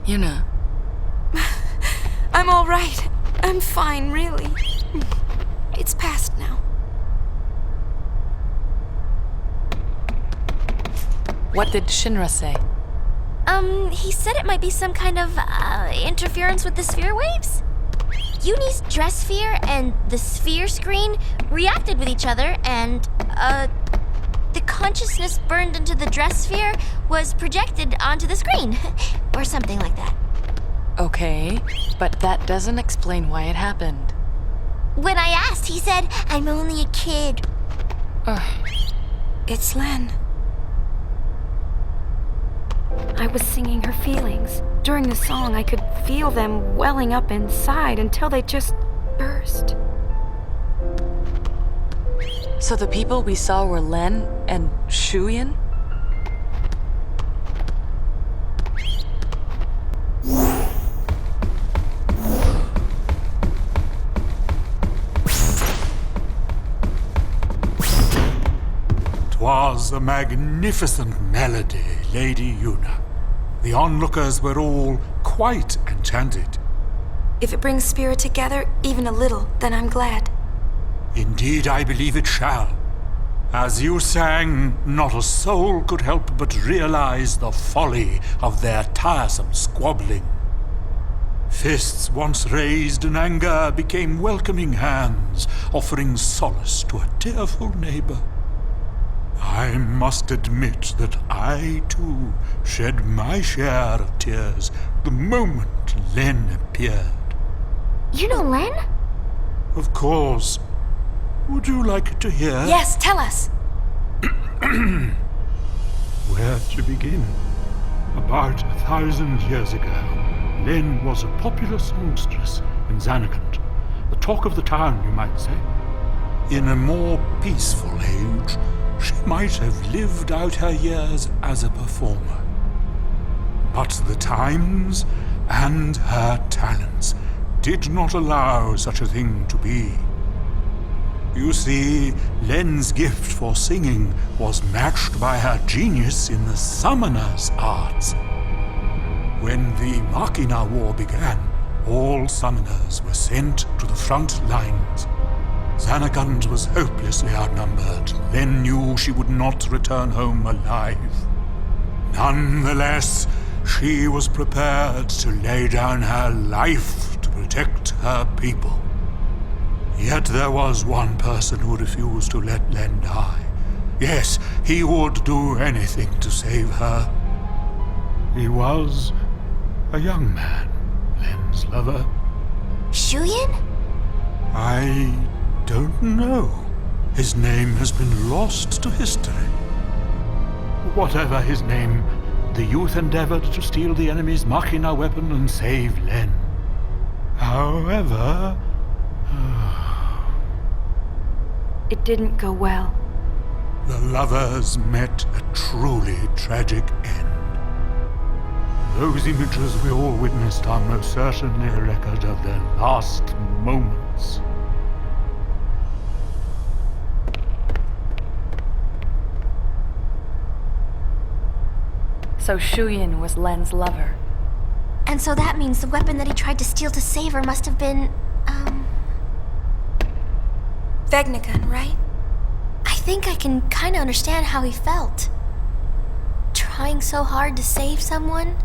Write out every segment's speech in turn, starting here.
Yuna. I'm all right. I'm fine, really. It's past now. What did Shinra say? He said it might be some kind of, interference with the sphere waves. Yune's dress sphere and the sphere screen reacted with each other, and, the consciousness burned into the dress sphere was projected onto the screen. Or something like that. Okay, but that doesn't explain why it happened. When I asked, he said, I'm only a kid. It's Lenn. I was singing her feelings. During the song, I could feel them welling up inside until they just burst. So the people we saw were Lenn and Shuyin? Was a magnificent melody, Lady Yuna. The onlookers were all quite enchanted. If it brings spirit together, even a little, then I'm glad. Indeed, I believe it shall. As you sang, not a soul could help but realize the folly of their tiresome squabbling. Fists once raised in anger became welcoming hands, offering solace to a tearful neighbor. I must admit that I, too, shed my share of tears the moment Len appeared. You know Len? Of course. Would you like to hear? Yes, tell us. Where to begin? About 1,000 years ago, Len was a popular songstress in Zanarkand. The talk of the town, you might say. In a more peaceful age, she might have lived out her years as a performer. But the times and her talents did not allow such a thing to be. You see, Len's gift for singing was matched by her genius in the summoner's arts. When the Machina War began, all summoners were sent to the front lines. Zanarkand was hopelessly outnumbered. Len knew she would not return home alive. Nonetheless, she was prepared to lay down her life to protect her people. Yet there was one person who refused to let Len die. Yes, he would do anything to save her. He was a young man, Len's lover. Shuyin? I don't know. His name has been lost to history. Whatever his name, the youth endeavored to steal the enemy's Machina weapon and save Len. However, It didn't go well. the lovers met a truly tragic end. Those images we all witnessed are most certainly a record of their last moments. So Shuyin was Len's lover. And so that means the weapon that he tried to steal to save her must have been, Vegnagun, right? I think I can kinda understand how he felt. Trying so hard to save someone.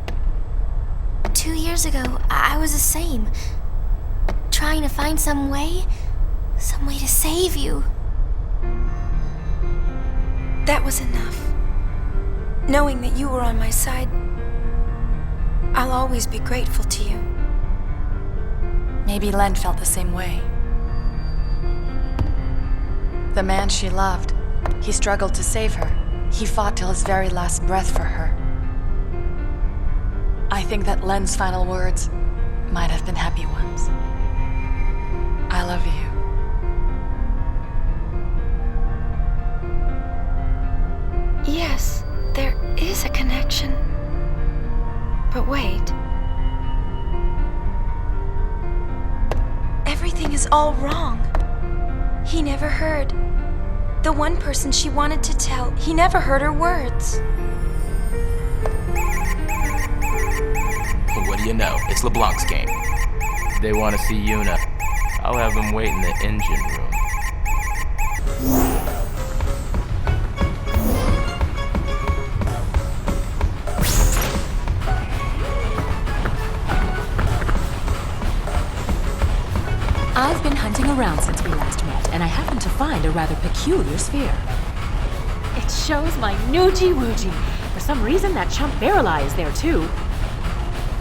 2 years ago, I was the same. Trying to find some way to save you. That was enough. Knowing that you were on my side, I'll always be grateful to you. Maybe Len felt the same way. The man she loved, he struggled to save her. He fought till his very last breath for her. I think that Len's final words might have been happy ones. I love you. Yes, there is a connection. But wait. Everything is all wrong. He never heard. The one person she wanted to tell, he never heard her words. know, it's LeBlanc's game. If they want to see Yuna, I'll have them wait in the engine room. I've been hunting around since we last met, and I happened to find a rather peculiar sphere. It shows my Nuji Wuji. For some reason, that chump Barreleye is there too.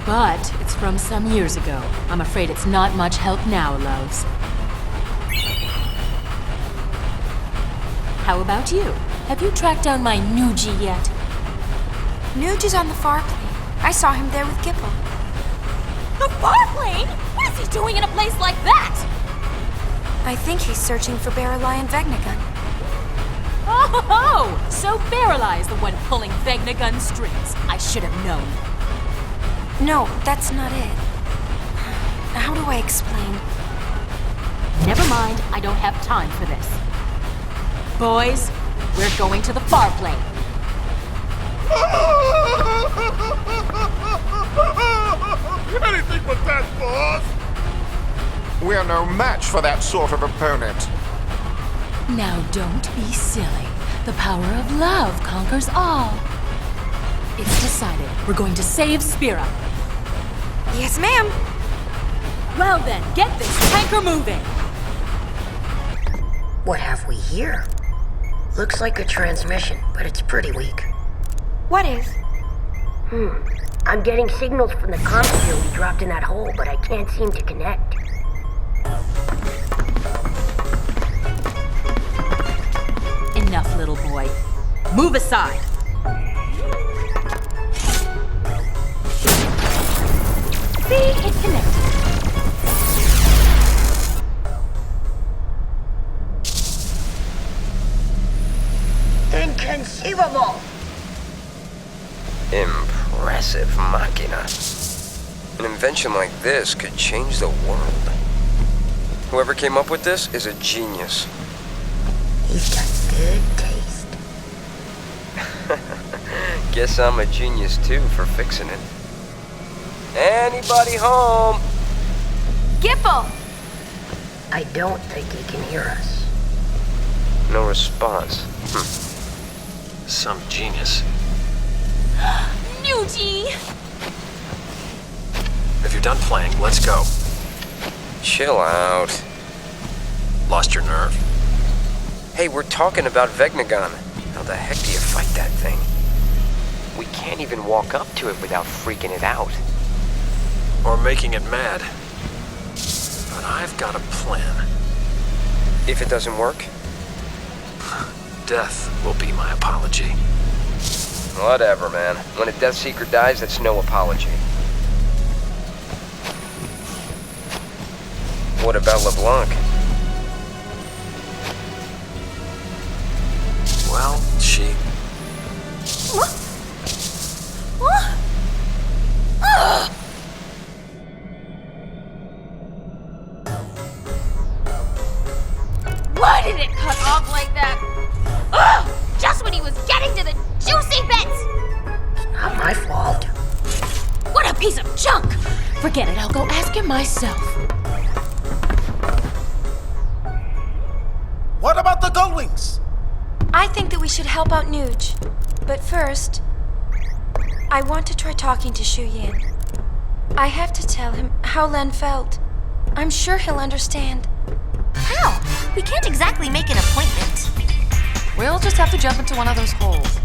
But it's from some years ago. I'm afraid it's not much help now, loves. How about you? Have you tracked down my Nuji yet? Nuge is on the far plane. I saw him there with Gipple. The far plane? What is he doing in a place like that? I think he's searching for Barreleye and Vegnagun. Oh, so Barreleye is the one pulling Vegnagun strings. I should have known. No, that's not it. How do I explain? Never mind, I don't have time for this. Boys, we're going to the far plane. Anything but that, boss! We're no match for that sort of opponent. Now don't be silly. The power of love conquers all. It's decided. We're going to save Spira. Yes, ma'am. Well then, get this tanker moving! What have we here? Looks like a transmission, but it's pretty weak. What is? I'm getting signals from the comm field we dropped in that hole, but I can't seem to connect. Enough, little boy. Move aside. See, it's connected. Inconceivable! Impressive machina. An invention like this could change the world. Whoever came up with this is a genius. He's got good taste. Guess I'm a genius too for fixing it. Anybody home? Gipple! I don't think he can hear us. No response. Some genius. Nuji! If you're done playing, let's go. Chill out. Lost your nerve? Hey, we're talking about Vegnagun. How the heck do you fight that thing? We can't even walk up to it without freaking it out. Or making it mad. But I've got a plan. If it doesn't work? Death will be my apology. Whatever, man. When a Death Seeker dies, that's no apology. What about LeBlanc? Well, she... Why did it cut off like that? Ugh! Just when he was getting to the juicy bits! Not my fault. What a piece of junk! Forget it, I'll go ask him myself. What about the Gullwings? I think that we should help out Nuge. But first, I want to try talking to Shu Yin. I have to tell him how Len felt. I'm sure he'll understand. How? We can't exactly make an appointment. We'll just have to jump into one of those holes.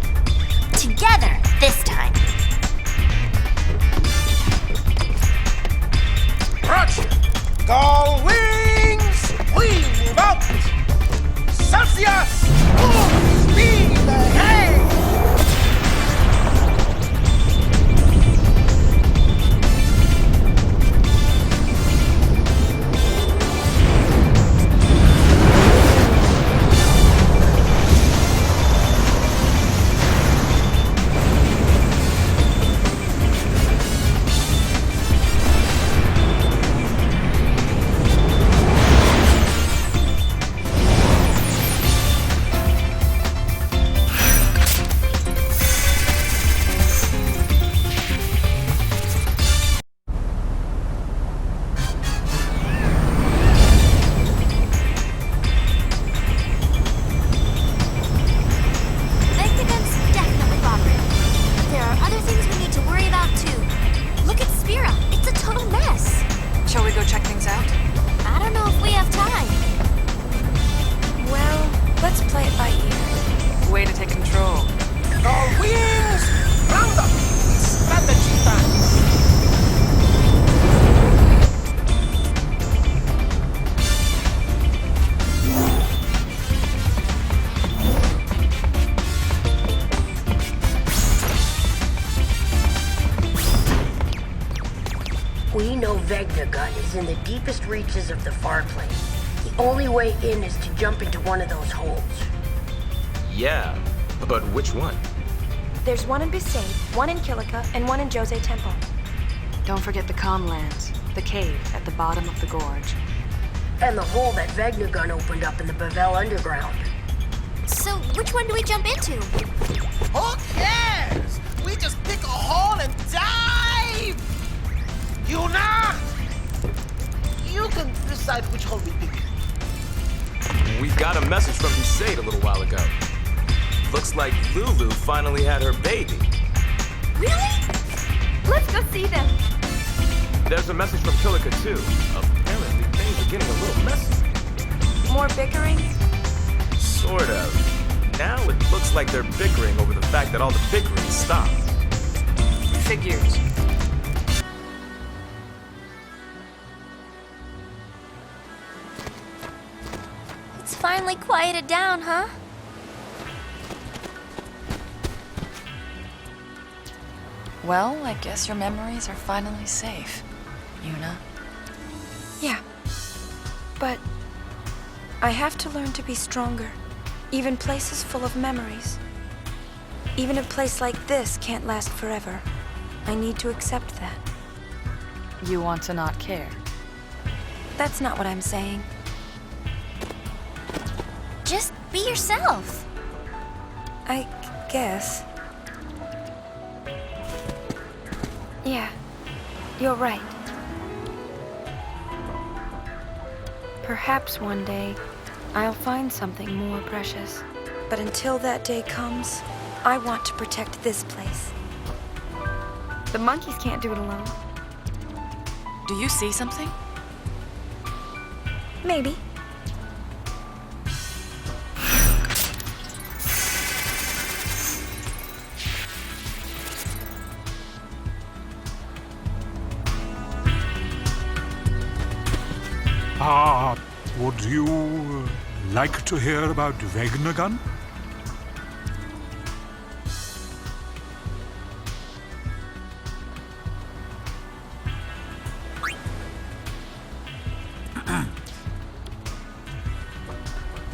Together, this time. Roger! Gullwings! We move out! Celsius! Full speed ahead! Vegna gun is in the deepest reaches of the far plane. The only way in is to jump into one of those holes. Yeah, but which one? There's one in Besaid, one in Kilika, and one in Jose Temple. Don't forget the Comlands, the cave at the bottom of the gorge. And the hole that Vegna gun opened up in the Bavel underground. So, which one do we jump into? Who cares? We just pick a hole and dive! Yuna! You can decide which hole we pick. We got a message from Besaid a little while ago. Looks like Lulu finally had her baby. Really? Let's go see them. There's a message from Kilika too. Apparently things are getting a little messy. More bickering? Sort of. Now it looks like they're bickering over the fact that all the bickering stopped. Figures. It's finally quieted down, huh? Well, I guess your memories are finally safe, Yuna. Yeah. But I have to learn to be stronger. Even places full of memories. Even a place like this can't last forever. I need to accept that. You want to not care. That's not what I'm saying. Just be yourself. I guess. Yeah, you're right. Perhaps one day I'll find something more precious. But until that day comes, I want to protect this place. The monkeys can't do it alone. Do you see something? Maybe. Would you like to hear about Vegna gun?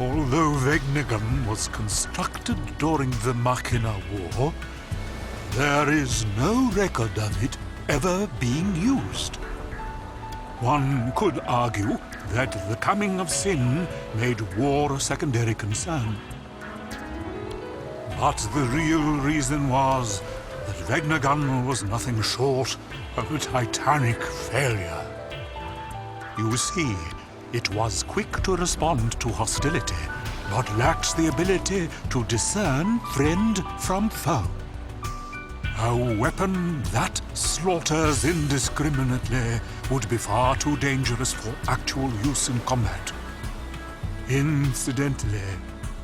Although Vegna gun was constructed during the Machina War, there is no record of it ever being used. One could argue that the coming of sin made war a secondary concern. But the real reason was that Vegna gun was nothing short of a titanic failure. You see, it was quick to respond to hostility, but lacked the ability to discern friend from foe. A weapon that slaughters indiscriminately would be far too dangerous for actual use in combat. Incidentally,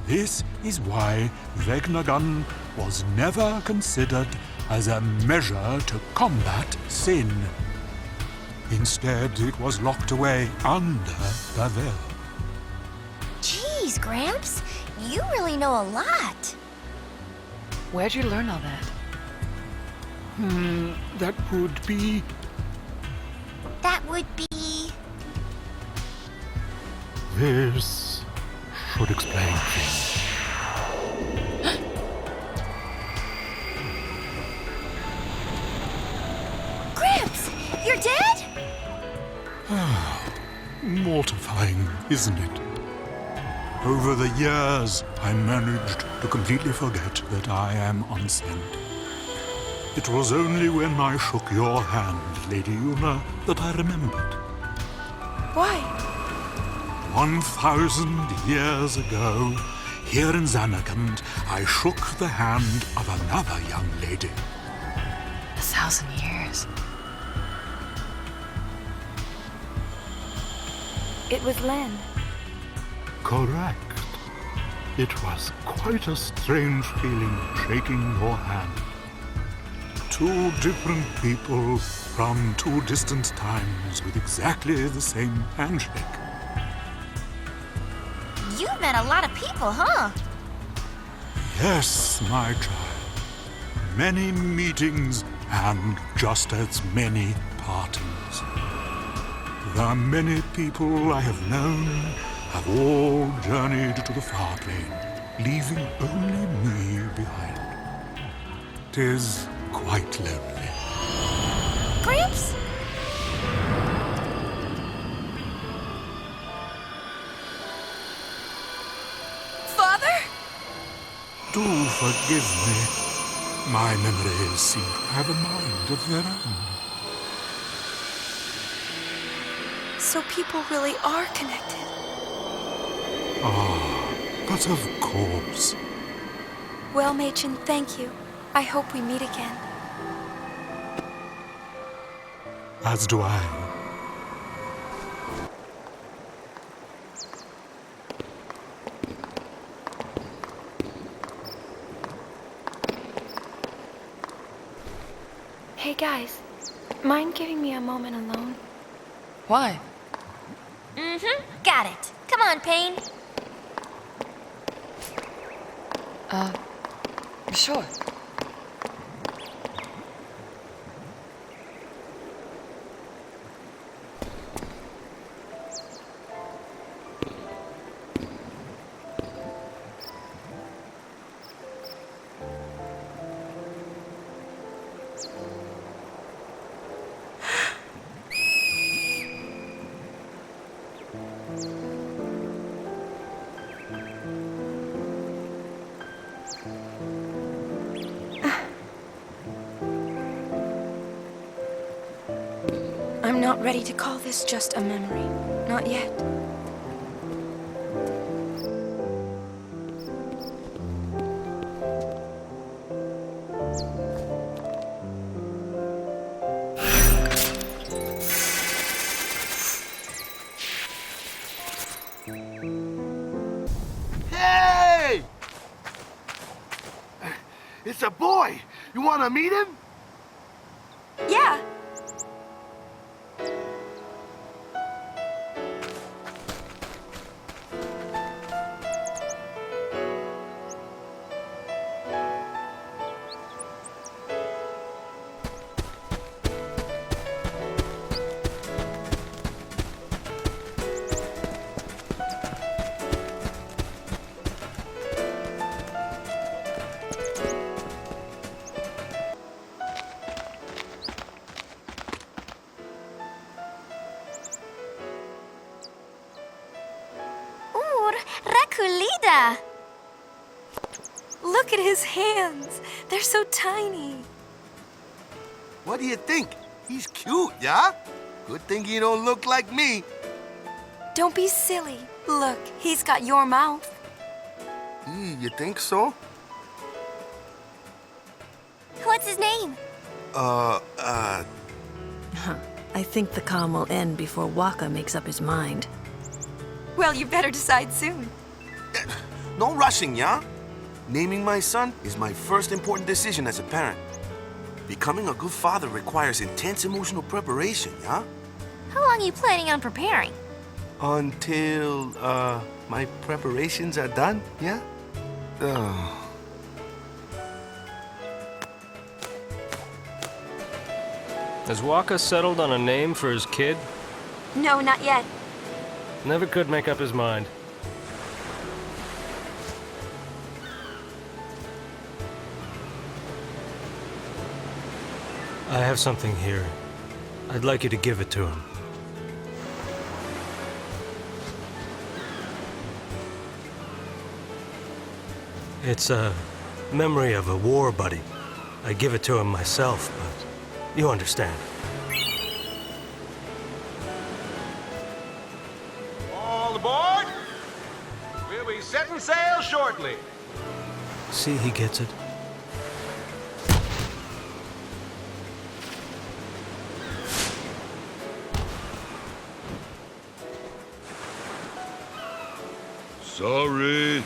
this is why Vegna gun was never considered as a measure to combat sin. Instead, it was locked away under Bavel. Jeez, Gramps, you really know a lot. Where'd you learn all that? That would be... That would be... This should explain things. Gramps, you're dead? Mortifying, isn't it? Over the years, I managed to completely forget that I am unsent. It was only when I shook your hand, Lady Yuna, that I remembered. Why? 1,000 years ago, here in Zanarkand, I shook the hand of another young lady. 1,000 years. It was Lenn. Correct. It was quite a strange feeling shaking your hand. Two different people from two distant times with exactly the same handshake. You met a lot of people, huh? Yes, my child. Many meetings and just as many partings. The many people I have known have all journeyed to the far plane, leaving only me behind. 'Tis quite lonely. Gramps? Father? Do forgive me. My memories seem to have a mind of their own. So people really are connected. Ah, but of course. Well, Machen, thank you. I hope we meet again. As do I. Hey guys, mind giving me a moment alone? Why? Got it. Come on, Payne. Sure. I'm not ready to call this just a memory. Not yet. Hey! It's a boy. You want to meet him? Yeah. Rakulida! Look at his hands. They're so tiny. What do you think? He's cute, yeah? Good thing he don't look like me. Don't be silly. Look, he's got your mouth. You think so? What's his name? I think the calm will end before Waka makes up his mind. Well, you better decide soon. No rushing, yeah? Naming my son is my first important decision as a parent. Becoming a good father requires intense emotional preparation, yeah? How long are you planning on preparing? Until, my preparations are done, yeah? Has Waka settled on a name for his kid? No, not yet. Never could make up his mind. I have something here. I'd like you to give it to him. It's a memory of a war buddy. I give it to him myself, but you understand. All aboard! We'll be setting sail shortly. See, he gets it. Sorry.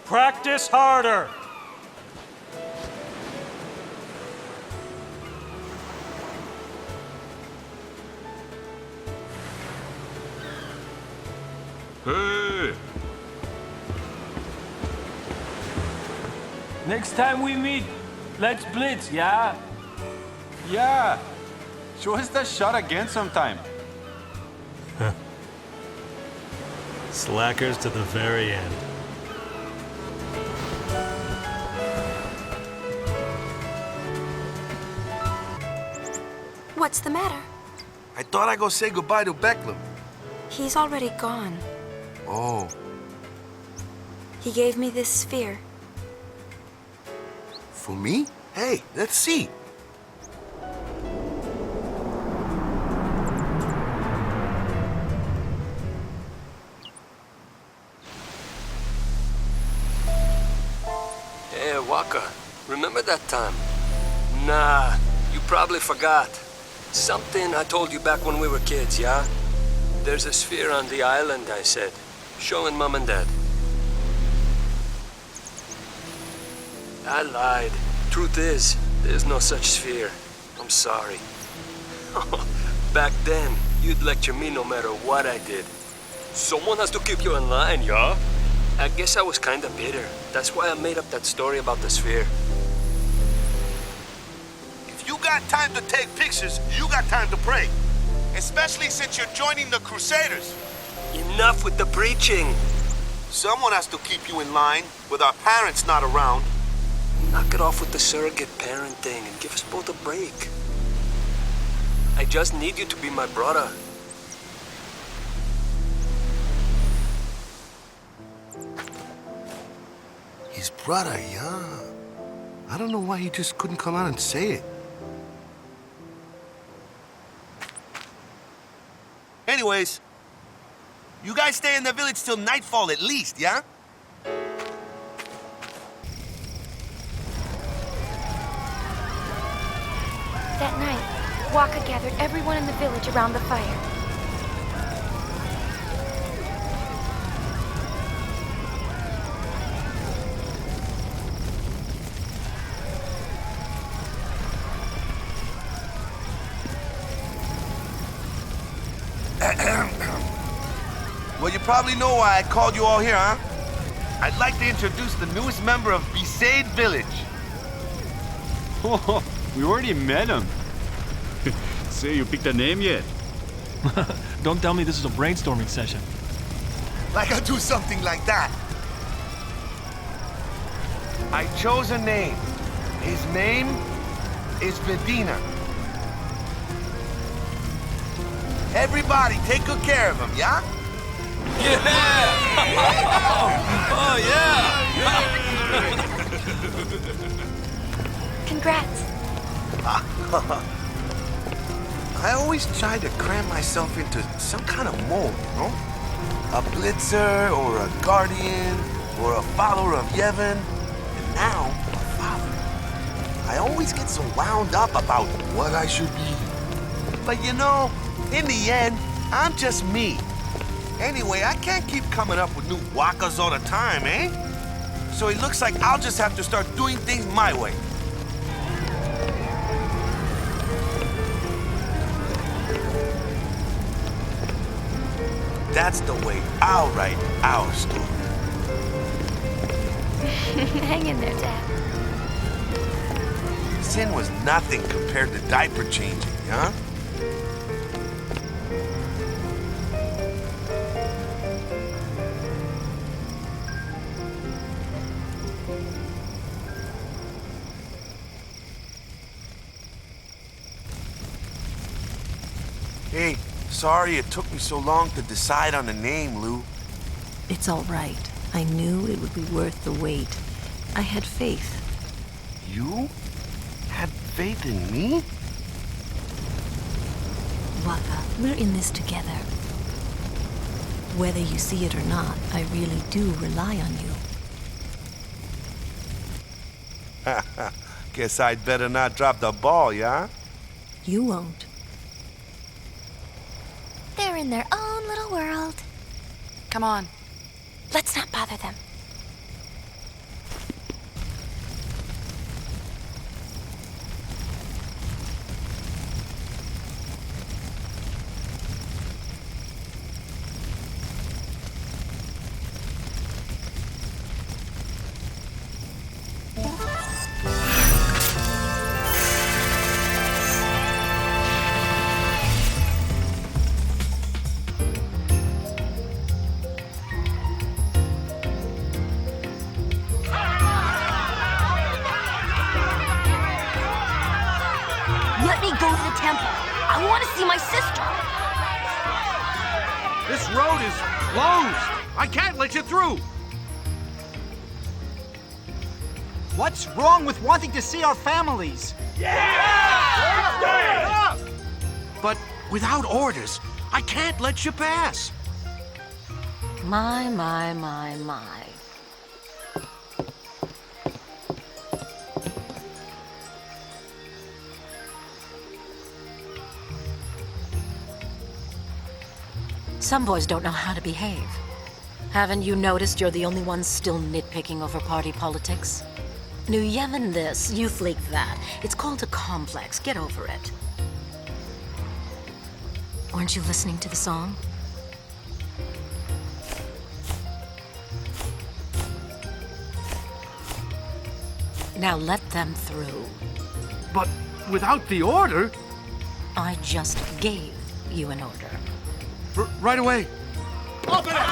Practice this harder! Hey! Next time we meet, let's blitz, yeah? Yeah! Show us the shot again sometime. Slackers to the very end. What's the matter? I thought I'd go say goodbye to Becklem. He's already gone. Oh. He gave me this sphere. For me? Hey, let's see. Hey, Waka, remember that time? Nah, you probably forgot. Something I told you back when we were kids, yeah? There's a sphere on the island, I said. Showing Mom and Dad. I lied. Truth is, there's no such sphere. I'm sorry. Back then, you'd lecture me no matter what I did. Someone has to keep you in line, yeah? I guess I was kinda bitter. That's why I made up that story about the sphere. If you got time to take pictures, you got time to pray. Especially since you're joining the Crusaders. Enough with the preaching. Someone has to keep you in line with our parents not around. Knock it off with the surrogate parent thing and give us both a break. I just need you to be my brother. His brother, yeah. I don't know why he just couldn't come out and say it. Anyways, you guys stay in the village till nightfall at least, yeah? That night, Waka gathered everyone in the village around the fire. Well, you probably know why I called you all here, huh? I'd like to introduce the newest member of Besaid Village. Oh, we already met him. Say, you picked a name yet? Don't tell me this is a brainstorming session. Like I'll do something like that. I chose a name. His name is Vedina. Everybody, take good care of him, yeah? Yeah! Oh, yeah! Congrats. I always try to cram myself into some kind of mold, you know? A blitzer, or a guardian, or a follower of Yevon, and now, a father. I always get so wound up about what I should be. But you know, in the end, I'm just me. Anyway, I can't keep coming up with new wakas all the time, eh? So it looks like I'll just have to start doing things my way. That's the way I'll write our story. Hang in there, Dad. Sin was nothing compared to diaper changing, huh? Hey, sorry it took me so long to decide on the name, Lou. It's all right. I knew it would be worth the wait. I had faith. You had faith in me? Waka, we're in this together. Whether you see it or not, I really do rely on you. Guess I'd better not drop the ball, yeah? You won't. They're in their own little world. Come on. Let's not bother them. I want to see my sister. This road is closed. I can't let you through. What's wrong with wanting to see our families? Yeah! But without orders, I can't let you pass. My. Some boys don't know how to behave. Haven't you noticed you're the only ones still nitpicking over party politics? New Yevon this, youth league that. It's called a complex. Get over it. Weren't you listening to the song? Now let them through. But without the order... I just gave you an order. Right away. Open it!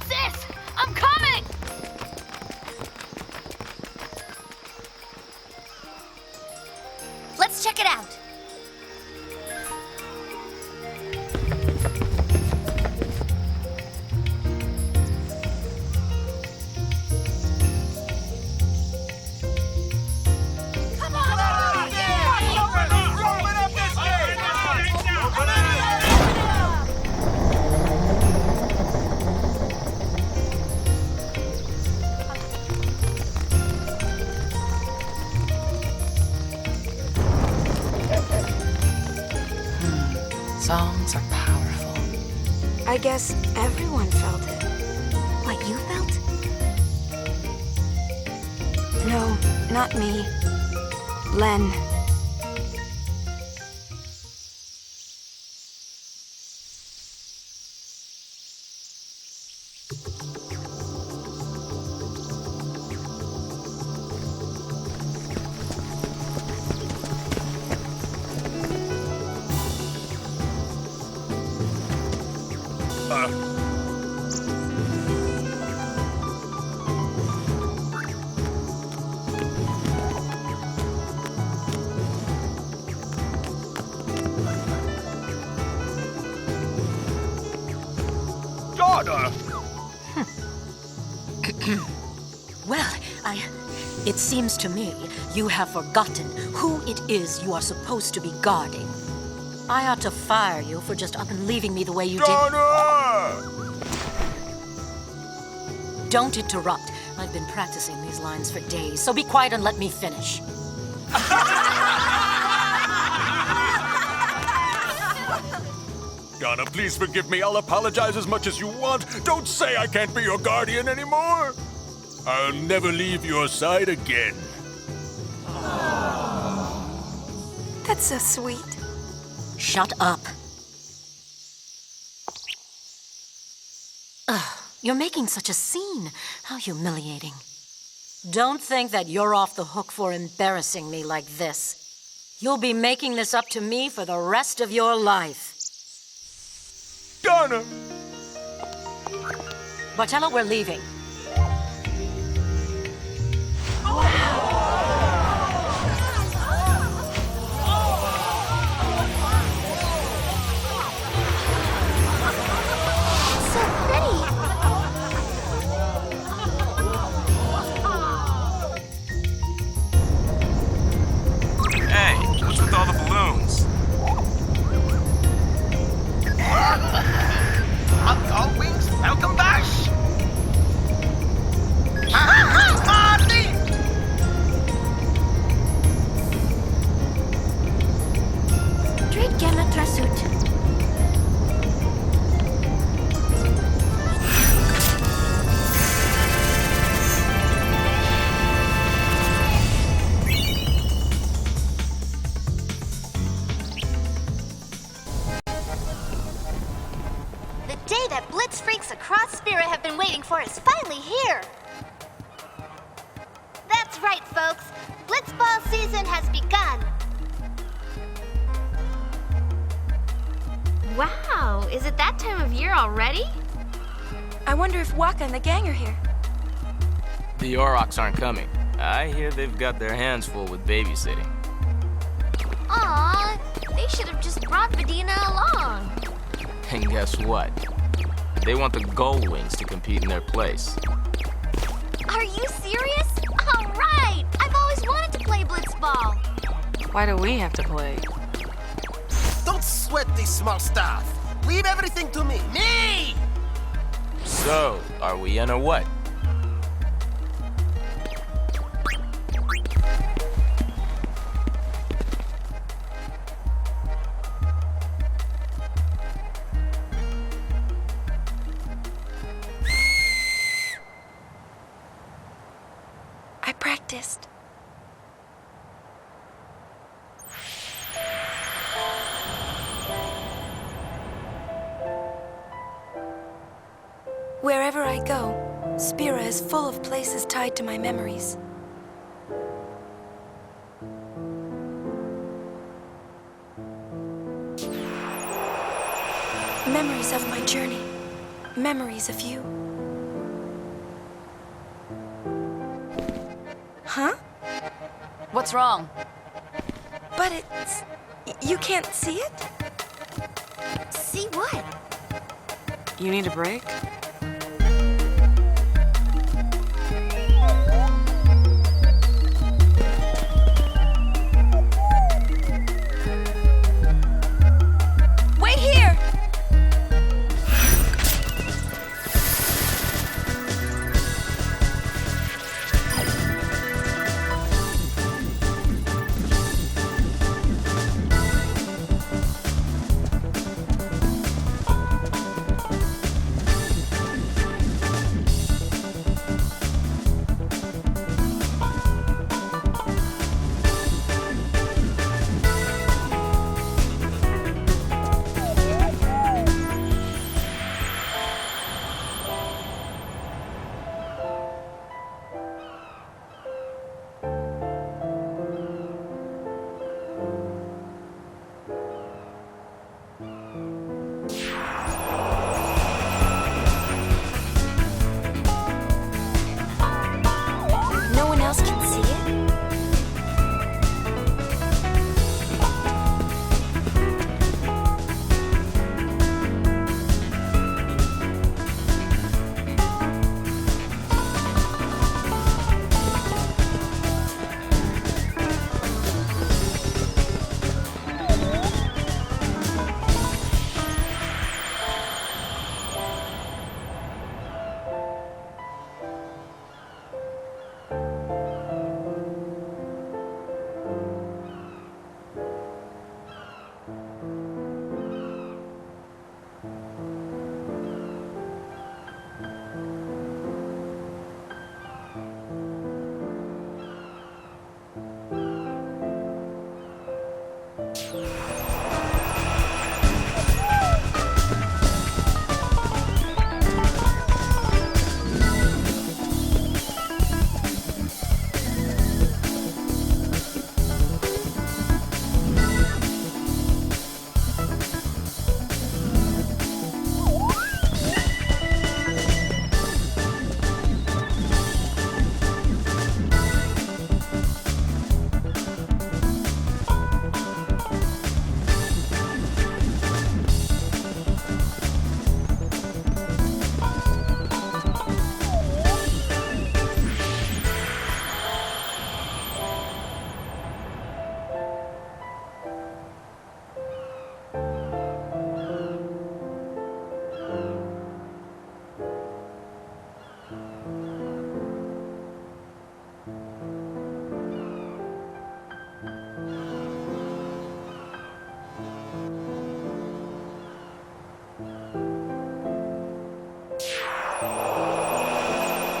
Sis, I'm coming! Let's check it out. Songs are powerful. I guess everyone felt it. What you felt? No, not me. Len. Well, it seems to me you have forgotten who it is you are supposed to be guarding. I ought to fire you for just up and leaving me the way you did. Don't interrupt. I've been practicing these lines for days, so be quiet and let me finish. Donna, please forgive me. I'll apologize as much as you want. Don't say I can't be your guardian anymore. I'll never leave your side again. That's so sweet. Shut up. Ugh, you're making such a scene. How humiliating. Don't think that you're off the hook for embarrassing me like this. You'll be making this up to me for the rest of your life. Donna! Bartello, we're leaving. All the balloons. All wings, welcome bash. Marty! Trade gamma trasuit. Freaks across Spirit have been waiting for is finally here. That's right, folks. Blitzball season has begun. Wow, is it that time of year already? I wonder if Waka and the gang are here. The Aurochs aren't coming. I hear they've got their hands full with babysitting. Aw, they should have just brought Medina along. And guess what? They want the Gold Wings to compete in their place. Are you serious? All right! I've always wanted to play blitzball. Why do we have to play? Don't sweat this small stuff. Leave everything to me. Me! So, are we in or what? I practiced. Wherever I go, Spira is full of places tied to my memories. Memories of my journey. Memories of you. Huh? What's wrong? But it's... you can't see it? See what? You need a break? Wait here!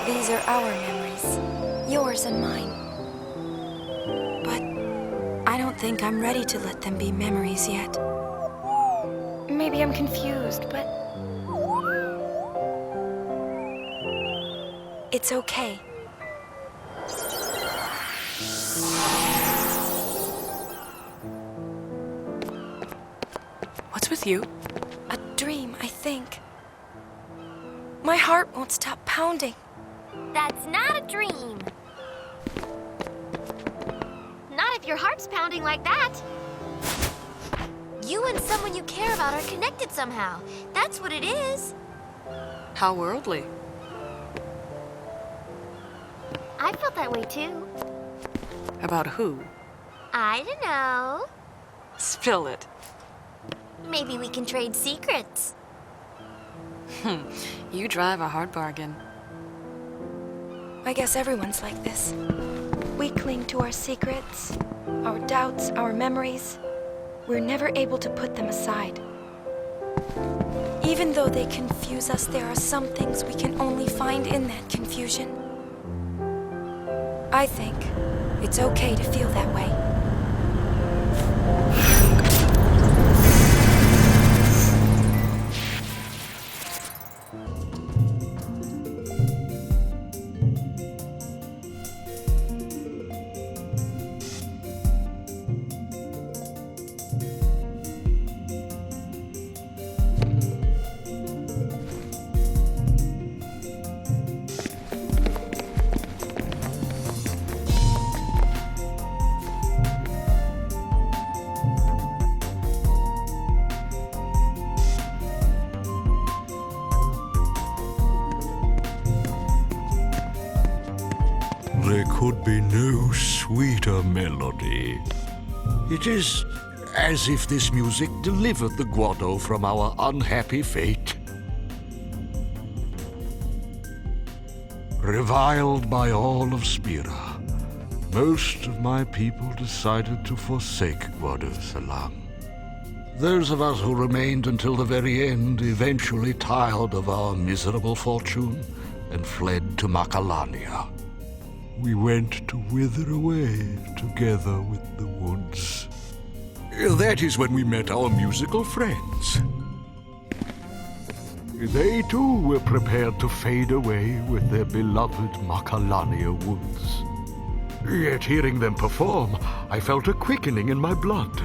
These are our memories, yours and mine. But I don't think I'm ready to let them be memories yet. Maybe I'm confused, but it's okay. What's with you? A dream, I think. My heart won't stop pounding. That's not a dream. Not if your heart's pounding like that. You and someone you care about are connected somehow. That's what it is. How worldly. I felt that way too. About who? I don't know. Spill it. Maybe we can trade secrets. You drive a hard bargain. I guess everyone's like this. We cling to our secrets, our doubts, our memories. We're never able to put them aside. Even though they confuse us, there are some things we can only find in that confusion. I think it's okay to feel that way. There could be no sweeter melody. It is as if this music delivered the Guado from our unhappy fate. Reviled by all of Spira, most of my people decided to forsake Guado Salam. Those of us who remained until the very end eventually tired of our miserable fortune and fled to Makalania. We went to wither away together with the woods. That is when we met our musical friends. They too were prepared to fade away with their beloved Makalania woods. Yet hearing them perform, I felt a quickening in my blood.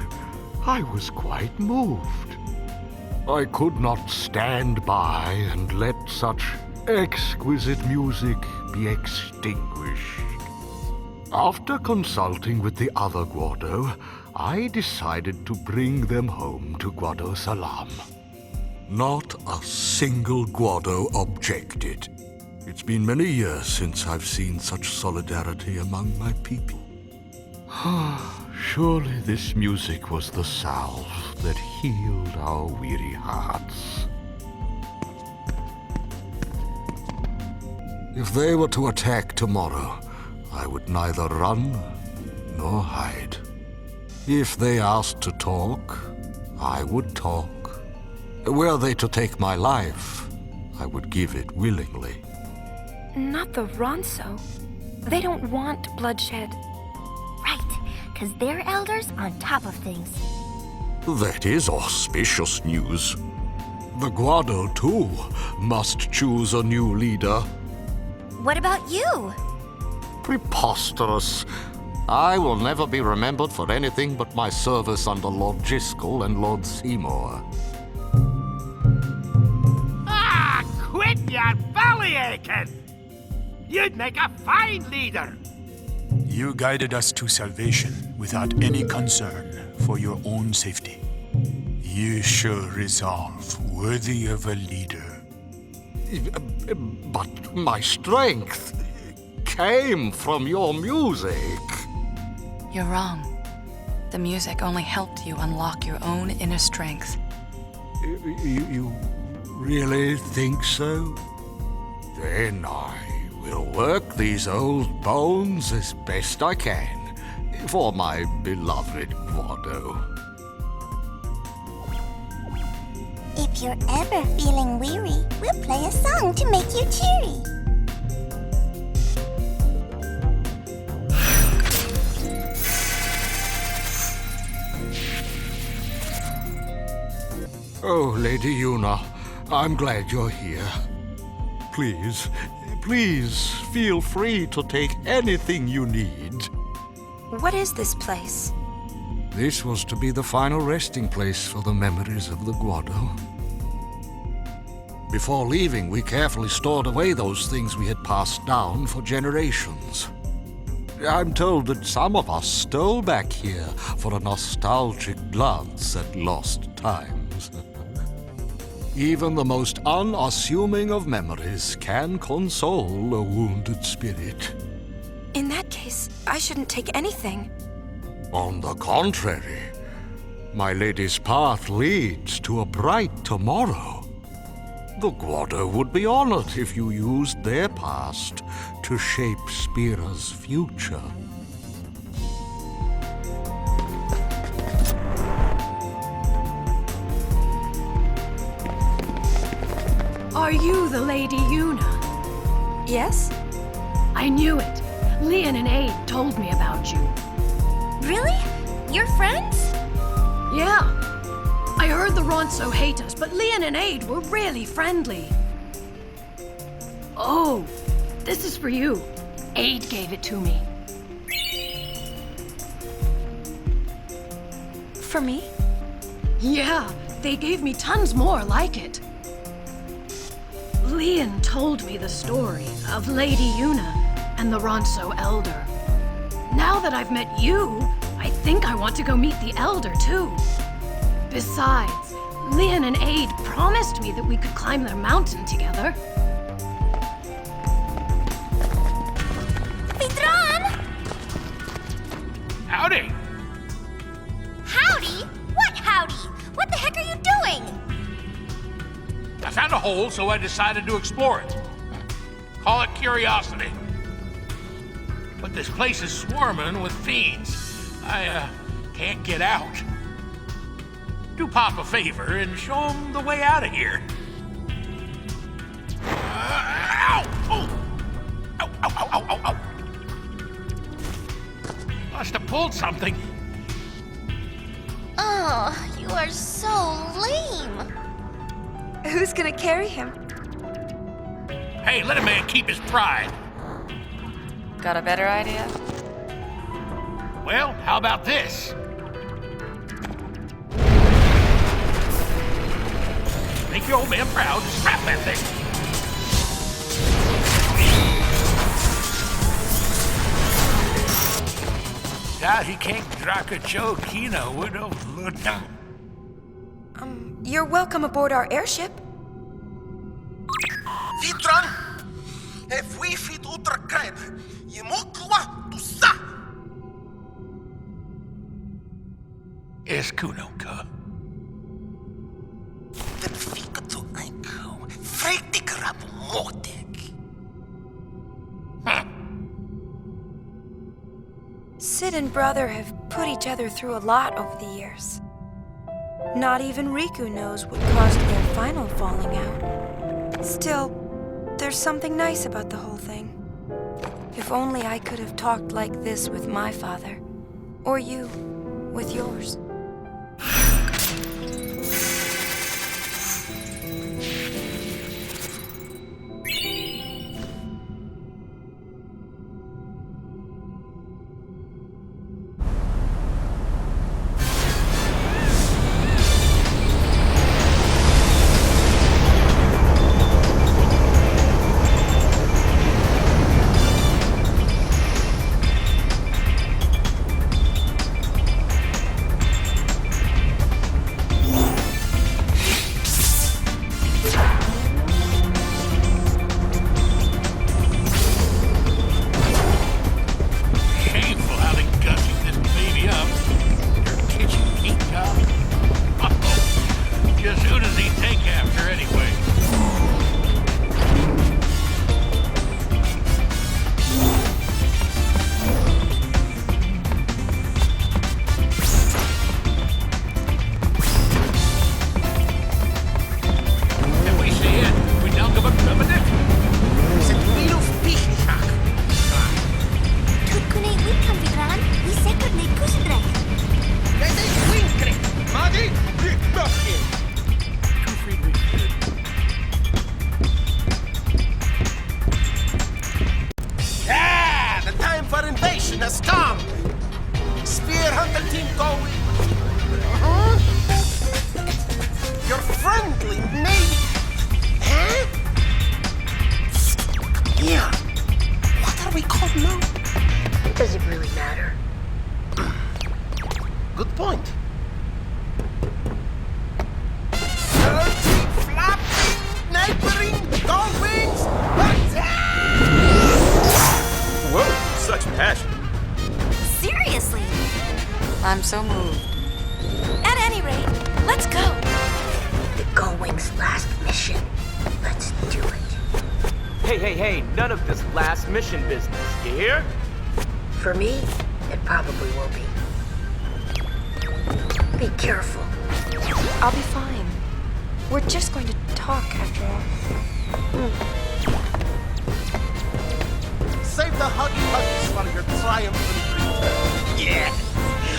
I was quite moved. I could not stand by and let such exquisite music be extinguished. After consulting with the other Guado, I decided to bring them home to Guado Salam. Not a single Guado objected. It's been many years since I've seen such solidarity among my people. Surely this music was the salve that healed our weary hearts. If they were to attack tomorrow, I would neither run nor hide. If they asked to talk, I would talk. Were they to take my life, I would give it willingly. Not the Ronso. They don't want bloodshed. Right, because they're elders on top of things. That is auspicious news. The Guado, too, must choose a new leader. What about you? Preposterous. I will never be remembered for anything but my service under Lord Jiskel and Lord Seymour. Ah, quit your bellyaching! You'd make a fine leader! You guided us to salvation without any concern for your own safety. You show resolve worthy of a leader. But my strength came from your music. You're wrong. The music only helped you unlock your own inner strength. You really think so? Then I will work these old bones as best I can for my beloved Guado. If you're ever feeling weary, we'll play a song to make you cheery. Oh, Lady Yuna, I'm glad you're here. Please, please feel free to take anything you need. What is this place? This was to be the final resting place for the memories of the Guado. Before leaving, we carefully stored away those things we had passed down for generations. I'm told that some of us stole back here for a nostalgic glance at lost times. Even the most unassuming of memories can console a wounded spirit. In that case, I shouldn't take anything. On the contrary, my lady's path leads to a bright tomorrow. The Guado would be honored if you used their past to shape Spira's future. Are you the Lady Yuna? Yes? I knew it. Ленн and Aid told me about you. Really? You're friends? Yeah. I heard the Ronso hate us, but Ленн and Aid were really friendly. Oh, this is for you. Aid gave it to me. For me? Yeah, they gave me tons more like it. Ленn told me the story of Lady Yuna and the Ronso Elder. Now that I've met you, I think I want to go meet the Elder too. Besides, Ленn and Aid promised me that we could climb their mountain together. Howdy! Howdy? What howdy? What the heck are you doing? I found a hole, so I decided to explore it. Call it curiosity. But this place is swarming with fiends. I can't get out. Do Pop a favor and show him the way out of here. Ow! Oh! Ow, ow, ow, ow, ow, ow. Must have pulled something. Oh, you are so lame. Who's gonna carry him? Hey, let a man keep his pride. Got a better idea? Well, how about this? Make your old man proud and strap that thing. God, he can't draka Joe Kino would have looked down. You're welcome aboard our airship. Vitran, if we fit utra kreb, you mokwa tu sa. Eskunoka. The fika to Aiko, Freitik rap motek. Sid and brother have put each other through a lot over the years. Not even Riku knows what caused their final falling out. Still, there's something nice about the whole thing. If only I could have talked like this with my father, or you with yours. I'm so moved. At any rate, let's go. The Gullwing's last mission. Let's do it. Hey, none of this last mission business, you hear? For me, it probably will be. Be careful. I'll be fine. We're just going to talk after all. Save the huggy-huggies for your triumphant return. Yeah!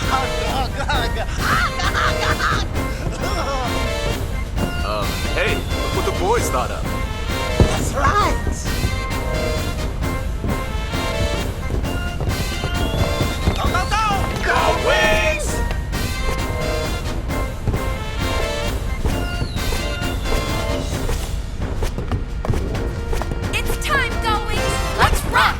Hug, hug, hug! Hug, hug, hug! Hey, look what the boys thought of. That's right! Go, go, go! Go, Wings! It's time, Go Wings! Let's rock!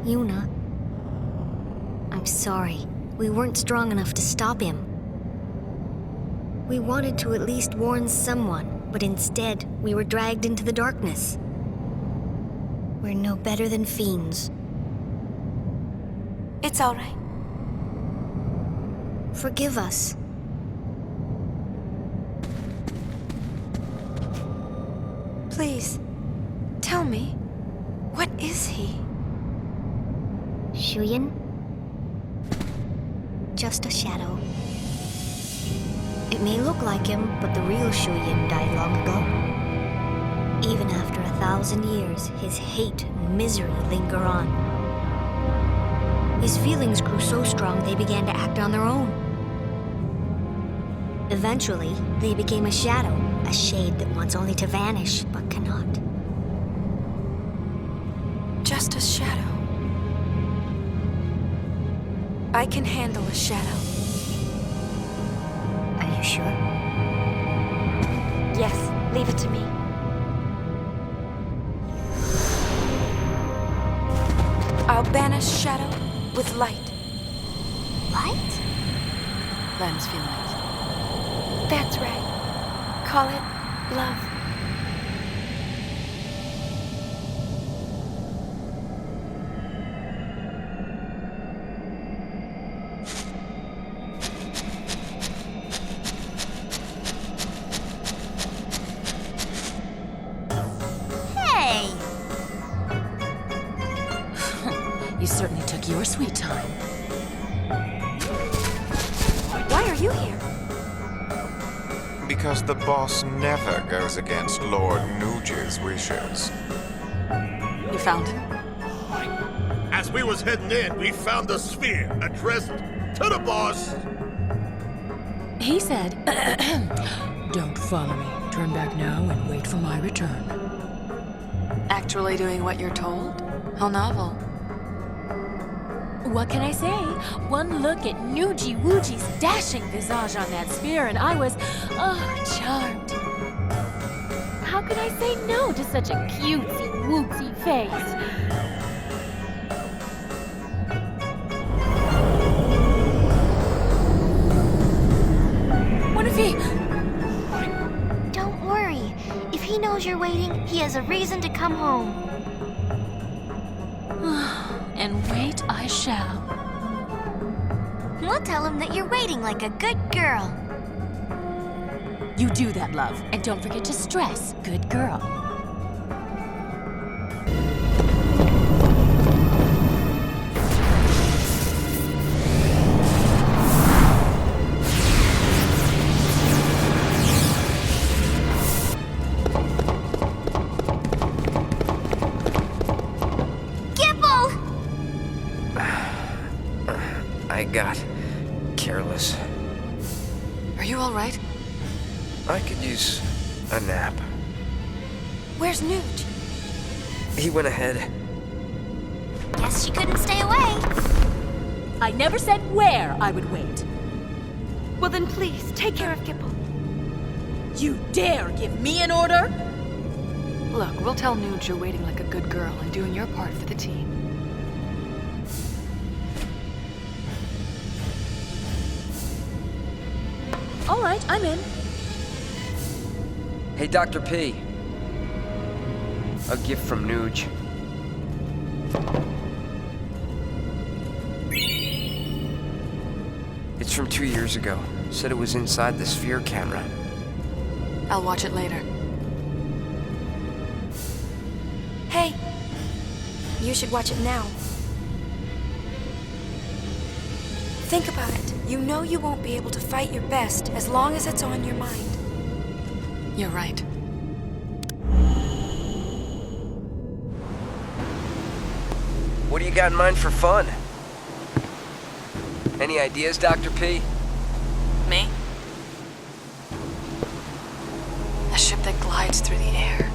Yuna, I'm sorry. We weren't strong enough to stop him. We wanted to at least warn someone, but instead, we were dragged into the darkness. We're no better than fiends. It's all right. Forgive us. Please, tell me, what is he? Shuyin? Just a shadow. It may look like him, but the real Shuyin died long ago. Even after 1,000 years, his hate and misery linger on. His feelings grew so strong they began to act on their own. Eventually, they became a shadow, a shade that wants only to vanish, but cannot. Just a shadow. I can handle a shadow. Are you sure? Yes, leave it to me. I'll banish shadow with light. Light? Lenn's feelings. That's right. Call it love. Hey! You certainly took your sweet time. Why are you here? Because the boss never goes against Lord Nuge's wishes. You found him? As we was heading in, we found the sphere addressed to the boss. He said, "Don't follow me. Turn back now and wait for my return." Actually doing what you're told? How novel. What can I say? One look at Nuji Wuji's dashing visage on that sphere and I was, charmed. How could I say no to such a cutesy-wootsy face? What if he... Don't worry. If he knows you're waiting, he has a reason to come home. And wait I shall. We'll tell him that you're waiting like a good girl. You do that, love. And don't forget to stress, good girl. Are you all right? I could use a nap. Where's Nuge? He went ahead. Guess she couldn't stay away. I never said where I would wait. Well then please, take care of Gipple. You dare give me an order? Look, we'll tell Nuge you're waiting like a good girl and doing your part for the team. All right, I'm in. Hey, Dr. P. A gift from Nuge. It's from 2 years ago. Said it was inside the sphere camera. I'll watch it later. Hey, you should watch it now. Think about it. You know you won't be able to fight your best as long as it's on your mind. You're right. What do you got in mind for fun? Any ideas, Dr. P? Me? A ship that glides through the air.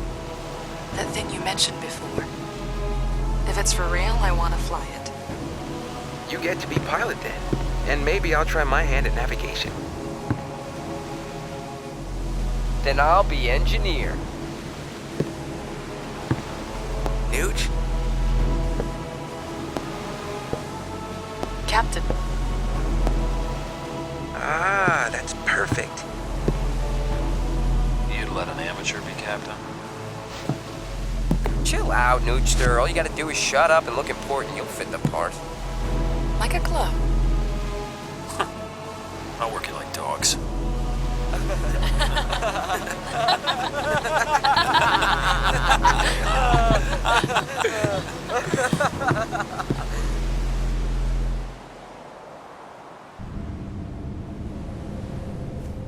That thing you mentioned before. If it's for real, I want to fly it. You get to be pilot then. And maybe I'll try my hand at navigation. Then I'll be engineer. Nuge? Captain. Ah, that's perfect. You'd let an amateur be captain? Chill out, Noogster. All you gotta do is shut up and look important. You'll fit the part. Like a glove. I'll work you like dogs.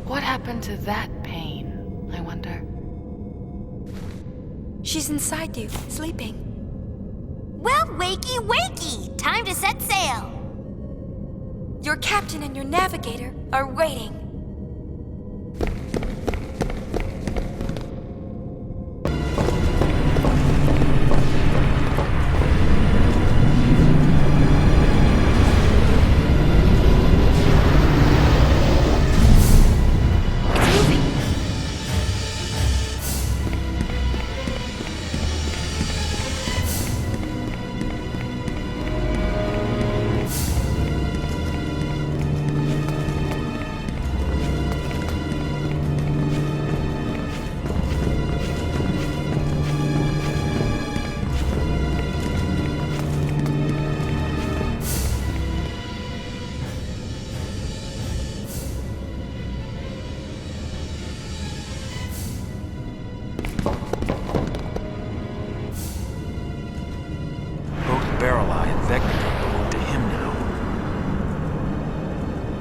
What happened to that pain, I wonder? She's inside you, sleeping. Well, wakey, wakey! Time to set sail! Your captain and your navigator are waiting.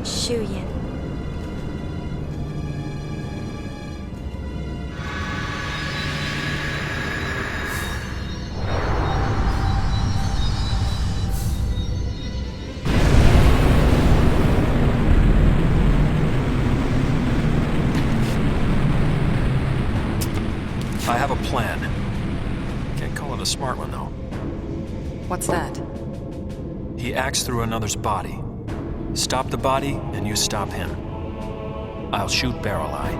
Shuyin. I have a plan. Can't call it a smart one, though. What's that? He acts through another's body. Stop the body, and you stop him. I'll shoot Barrel Eye.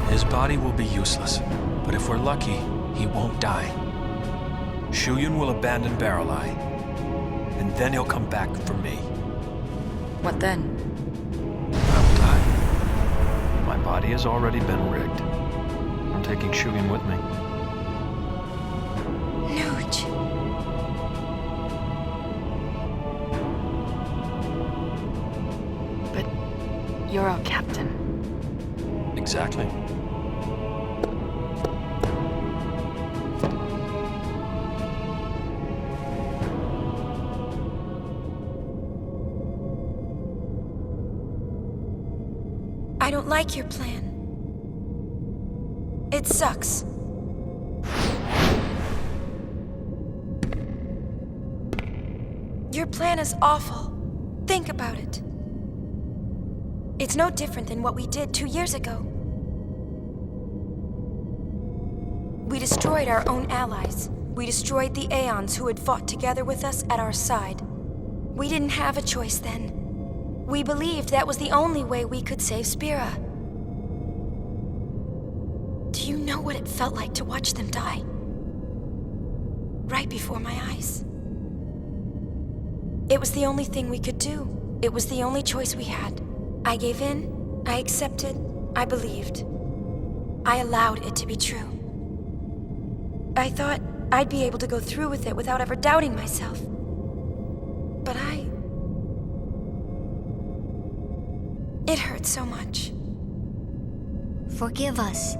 His body will be useless, but if we're lucky, he won't die. Shuyin will abandon Barrel Eye, and then he'll come back for me. What then? I'll die. My body has already been rigged. I'm taking Shuyin with me. Nuge. But you're our captain. Exactly. I don't like your plan. It sucks. Your plan is awful. Think about it. It's no different than what we did 2 years ago. We destroyed our own allies. We destroyed the Aeons who had fought together with us at our side. We didn't have a choice then. We believed that was the only way we could save Spira. Do you know what it felt like to watch them die? Right before my eyes. It was the only thing we could do. It was the only choice we had. I gave in, I accepted, I believed. I allowed it to be true. I thought I'd be able to go through with it without ever doubting myself. But it hurt so much. Forgive us.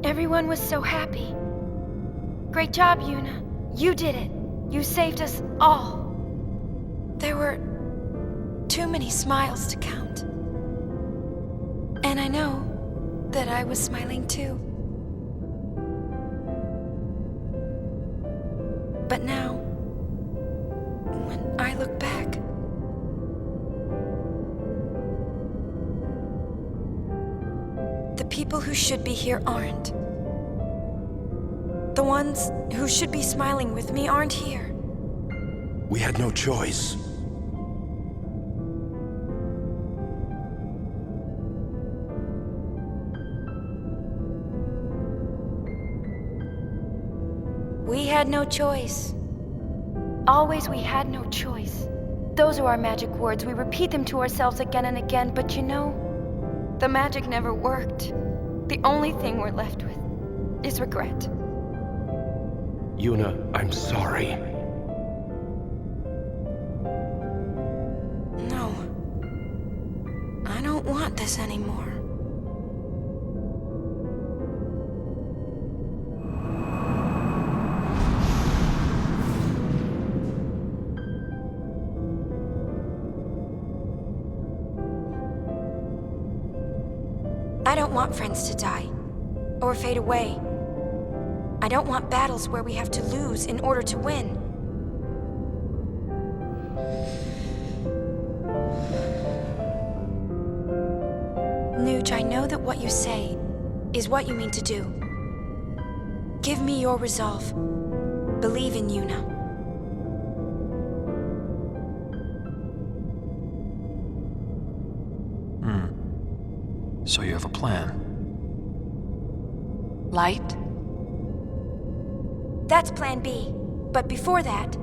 Everyone was so happy. Great job, Yuna. You did it. You saved us all. There were too many smiles to count. And I know that I was smiling too. But now, when I look back, the people who should be here aren't. The ones who should be smiling with me aren't here. We had no choice. We had no choice. Always we had no choice. Those are our magic words. We repeat them to ourselves again and again, but you know, the magic never worked. The only thing we're left with is regret. Yuna, I'm sorry. No. I don't want this anymore. I don't want friends to die, or fade away. I don't want battles where we have to lose in order to win. Nuge, I know that what you say is what you mean to do. Give me your resolve. Believe in Yuna. So you have a plan? Light? That's plan B. But before that...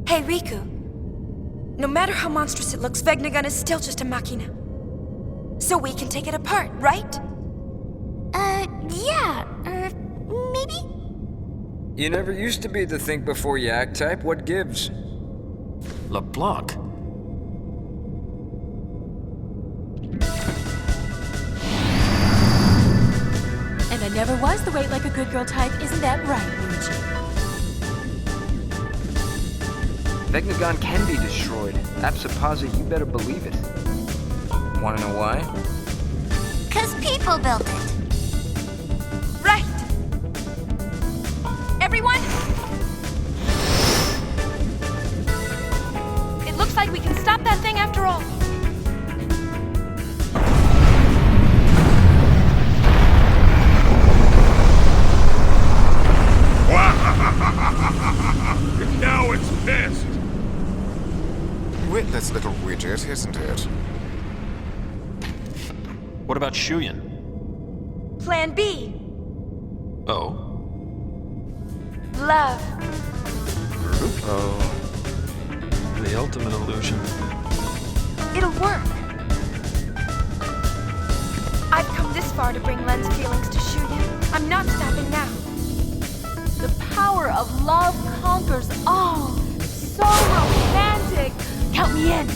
Hey, Riku. No matter how monstrous it looks, Vegnagun is still just a machina. So we can take it apart, right? Maybe? You never used to be the think before you act type. What gives? LeBlanc? And I never was the wait like a good girl type, isn't that right, Luigi? Vegnagon can be destroyed. Apsapaza, you better believe it. Wanna know why? 'Cause people built it. Right! Everyone! It looks like we can stop that thing after all. Now it's pissed! Witless little widget, isn't it? What about Shuyin? Plan B. Oh? Love. Oh. The ultimate illusion. It'll work. I've come this far to bring Lenn's feelings to Shuyin. I'm not stopping now. The power of love conquers all. So romantic. Count me in.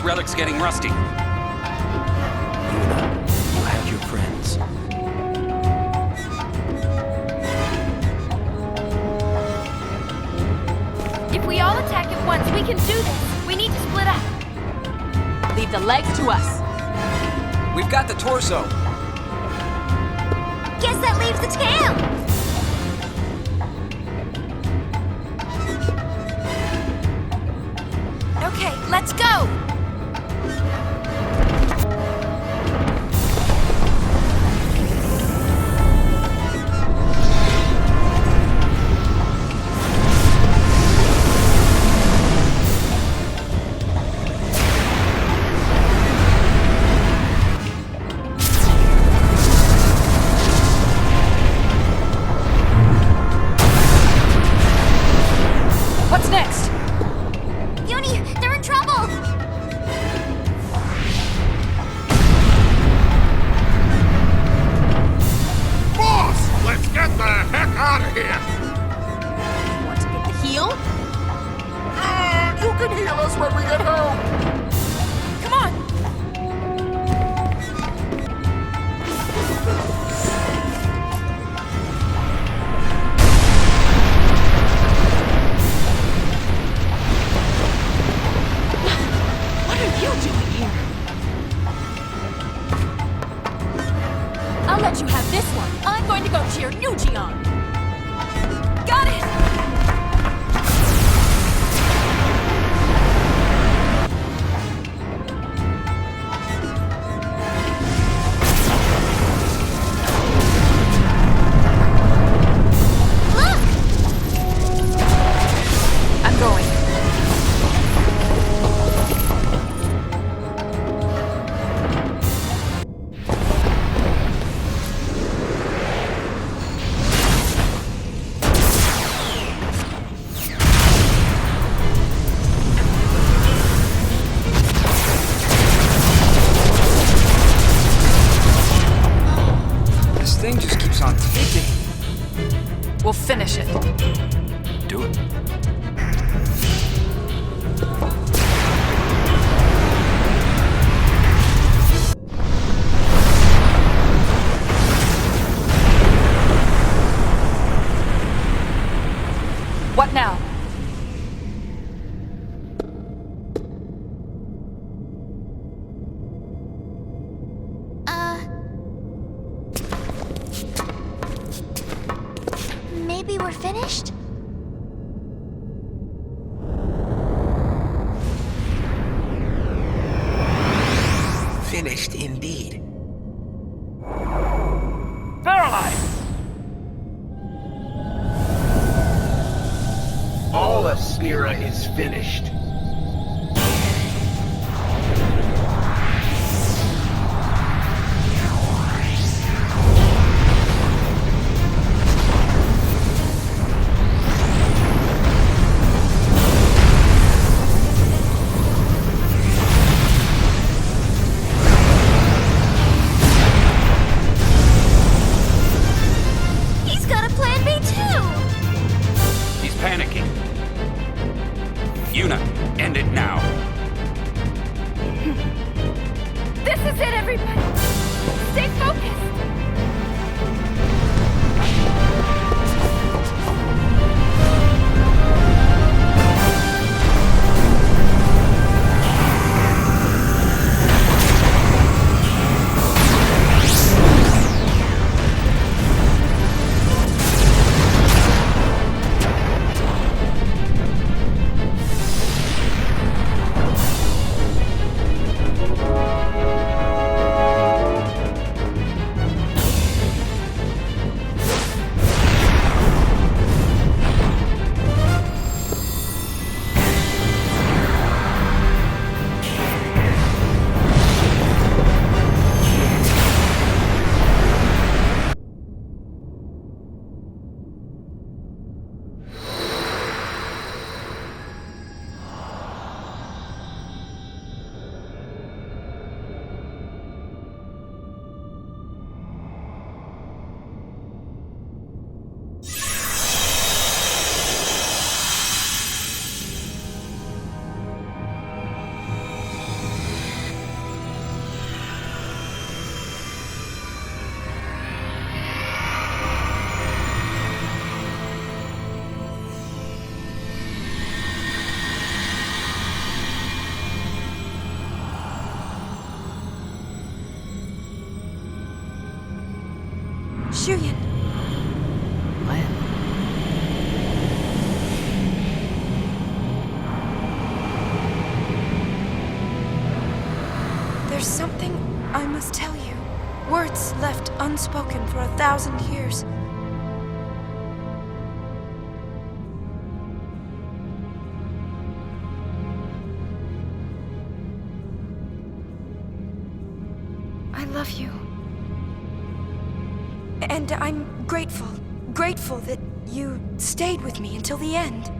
This relic's getting rusty. Yuna, you have your friends. If we all attack at once, we can do this. We need to split up. Leave the legs to us. We've got the torso. Guess that leaves the tail. Okay, let's go! What's next? Yuni, they're in trouble. Boss, let's get the heck out of here. Want to get the heel? You can heal us when we get home. Come on! What are you doing here? I'll let you have this one. I'm going to go cheer Nuji on. Got it! I'm going. This thing just keeps on ticking. We'll finish it. Do it. What now? Maybe we're finished? Finished indeed. Paralyzed. All of Spira is finished. He's got a plan B too! He's panicking. Yuna, Shuyin. Len. There's something I must tell you. Words left unspoken for 1,000 years. I love you. And I'm grateful that you stayed with me until the end.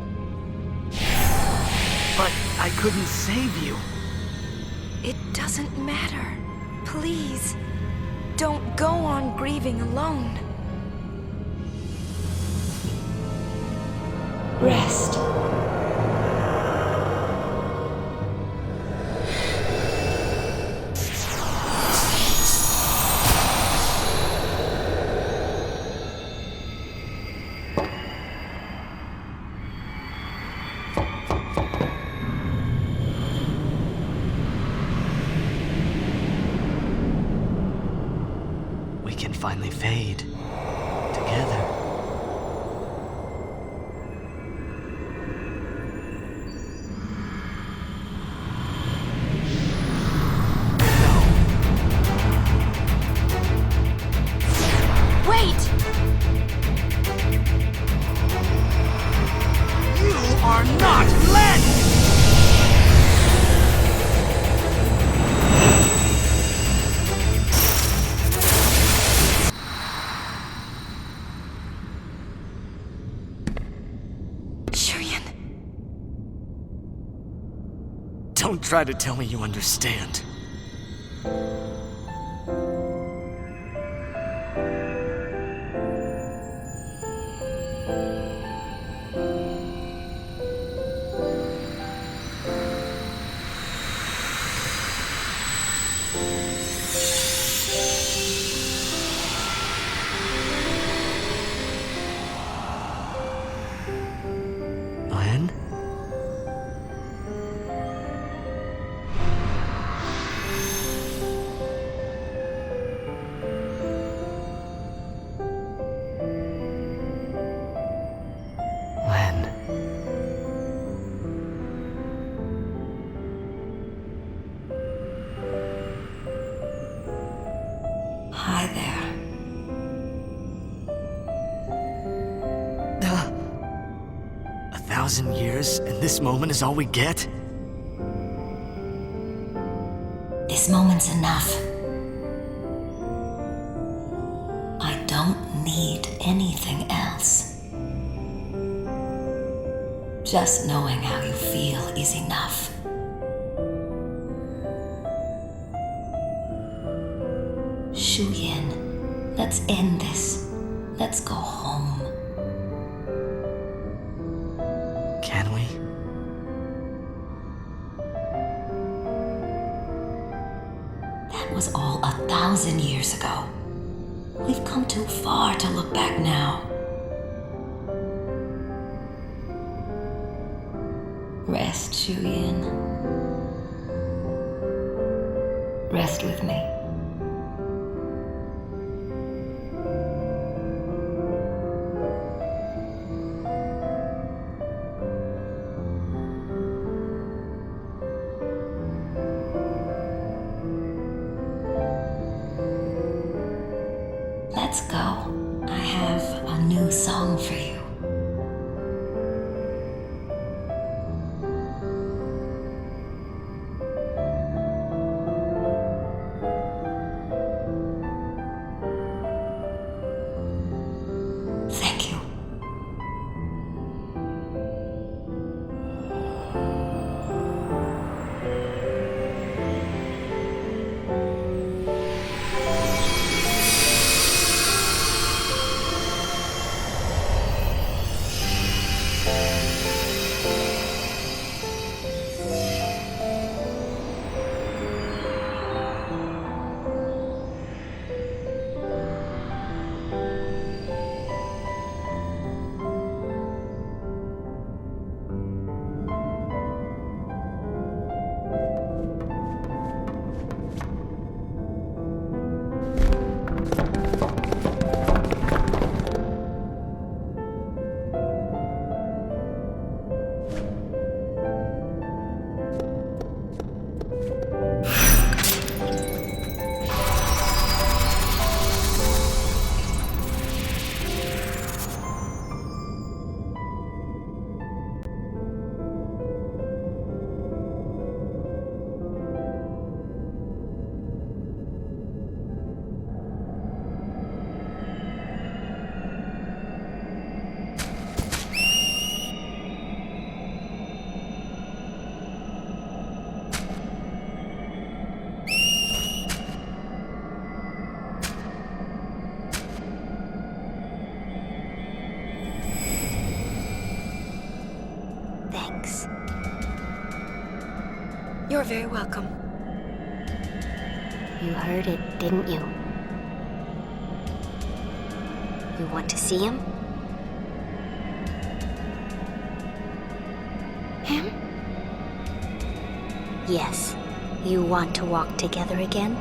But I couldn't save you. It doesn't matter. Please, don't go on grieving alone. Rest. Finally fade together. Wait! You are not Len! Don't try to tell me you understand. Len? Hi there. 1,000 years, and this moment is all we get? This moment's enough. I don't need anything else. Just knowing how you feel is enough. Shuyin, let's end this. Let's go home. Can we? That was all 1,000 years ago. We've come too far to look back now. Rest, Shuyin. Rest with me. Let's go. I have a new song for you. Thank you. You're very welcome. You heard it, didn't you? You want to see him? Him? Yes. You want to walk together again?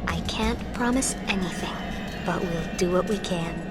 I can't promise anything, but we'll do what we can.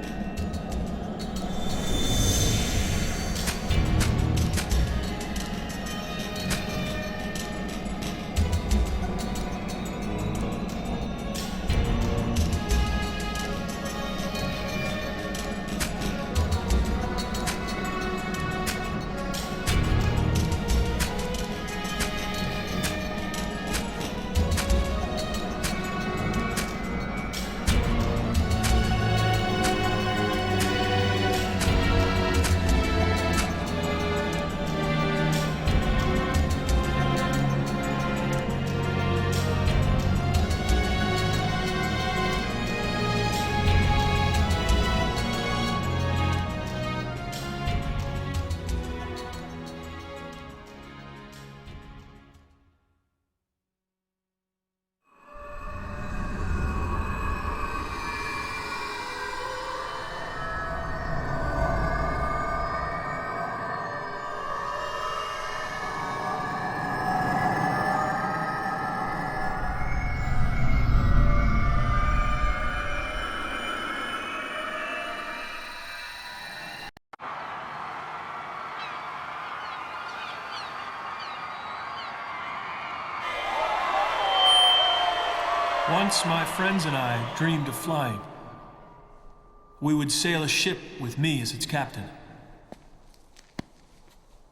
Once my friends and I dreamed of flying. We would sail a ship with me as its captain.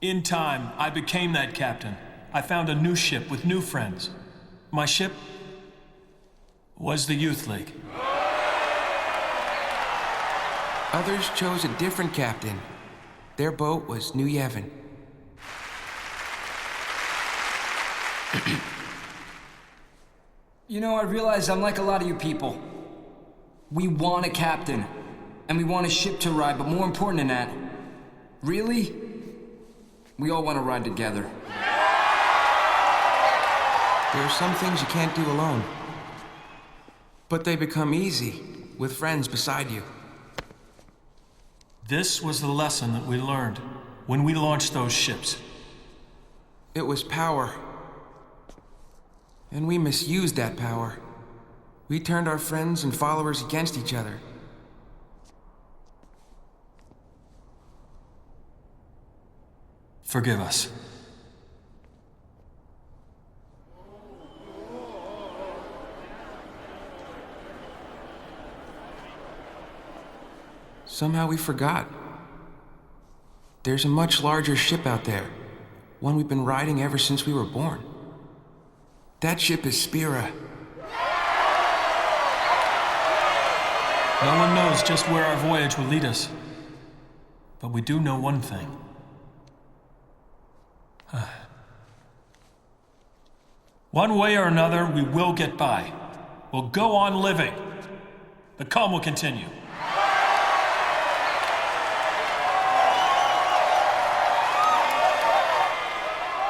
In time, I became that captain. I found a new ship with new friends. My ship was the Youth League. Others chose a different captain. Their boat was New Yevon. You know, I realize I'm like a lot of you people. We want a captain, and we want a ship to ride, but more important than that, really, we all want to ride together. There are some things you can't do alone, but they become easy with friends beside you. This was the lesson that we learned when we launched those ships. It was power. And we misused that power. We turned our friends and followers against each other. Forgive us. Somehow we forgot. There's a much larger ship out there. One we've been riding ever since we were born. That ship is Spira. No one knows just where our voyage will lead us. But we do know one thing. One way or another, we will get by. We'll go on living. The calm will continue.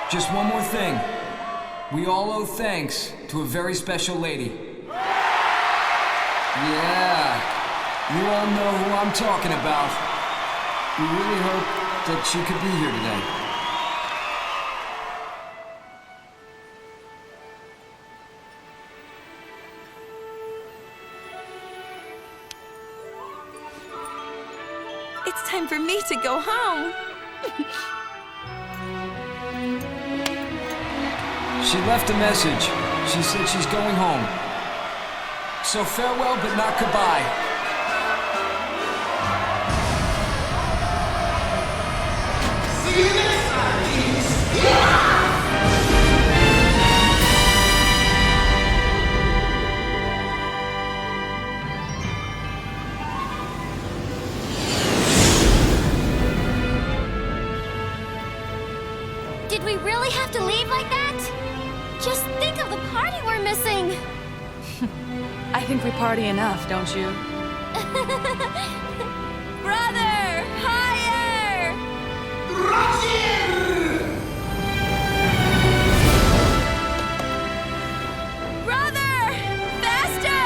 Just one more thing. We all owe thanks to a very special lady. Yeah, you all know who I'm talking about. We really hope that she could be here today. It's time for me to go home. She left a message. She said she's going home. So farewell, but not goodbye. See you next time, kids. Did we really have to leave like that? I think we party enough, don't you? Brother! Higher! Brother! Faster!